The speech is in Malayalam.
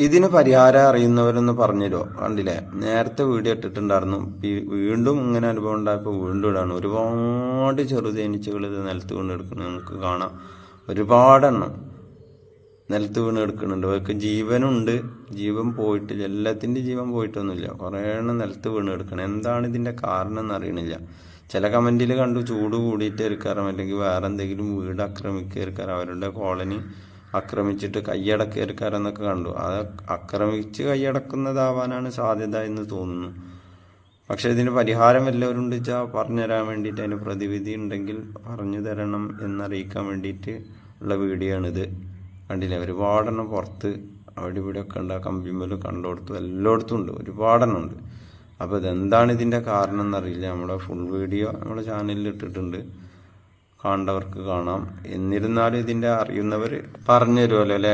ഇതിന് പരിഹാരം അറിയുന്നവരൊന്ന് പറഞ്ഞുതരുമോ? കണ്ടില്ലേ, നേരത്തെ വീഡിയോ ഇട്ടിട്ടുണ്ടായിരുന്നു. വീണ്ടും ഇങ്ങനെ അനുഭവം ഉണ്ടായപ്പോൾ വീണ്ടും ഇടാണ്. ഒരുപാട് ചെറുതേനീച്ചകൾ ഇത് നിലത്ത് വീണ് എടുക്കുന്നത് നമുക്ക് കാണാം. ഒരുപാടെണ്ണം നിലത്ത് വീണ് എടുക്കുന്നുണ്ട്. അവർക്ക് ജീവനുണ്ട്, ജീവൻ പോയിട്ടില്ല. എല്ലാത്തിൻ്റെ ജീവൻ പോയിട്ടൊന്നുമില്ല. കുറേ എണ്ണം നിലത്ത് വീണ് എടുക്കണം. എന്താണ് ഇതിൻ്റെ കാരണം എന്നറിയണില്ല. ചില കമൻറ്റിൽ കണ്ടു ചൂട് കൂടിയിട്ട് ഇരിക്കാറും അല്ലെങ്കിൽ വേറെ എന്തെങ്കിലും വീട് ആക്രമിക്കാറ്, അവരുടെ കോളനി ആക്രമിച്ചിട്ട് കൈയടക്കിയെടുക്കാരെന്നൊക്കെ കണ്ടു. അത് ആക്രമിച്ച് കൈയടക്കുന്നതാവാനാണ് സാധ്യത എന്ന് തോന്നുന്നു. പക്ഷെ ഇതിന് പരിഹാരം എല്ലാവരും വെച്ചാൽ പറഞ്ഞു തരാൻ വേണ്ടിയിട്ട്, അതിന് പ്രതിവിധി ഉണ്ടെങ്കിൽ പറഞ്ഞു തരണം എന്നറിയിക്കാൻ വേണ്ടിയിട്ട് ഉള്ള വീഡിയോ ആണിത്. കണ്ടില്ലേ, ഒരുപാടെണ്ണം പുറത്ത് അവിടെ ഇവിടെ ഒക്കെ ഉണ്ട്. ആ കമ്പിമ്മലും കണ്ടോടത്തും എല്ലായിടത്തും ഉണ്ട്, ഒരുപാടെണ്ണം ഉണ്ട്. അപ്പോൾ ഇതെന്താണ് ഇതിൻ്റെ കാരണം എന്നറിയില്ല. നമ്മുടെ ഫുൾ വീഡിയോ നമ്മുടെ ചാനലിൽ ഇട്ടിട്ടുണ്ട്, കാണേണ്ടവർക്ക് കാണാം. എന്നിരുന്നാലും ഇതിൻ്റെ അറിയുന്നവർ പറഞ്ഞു തരുമല്ലോ അല്ലേ.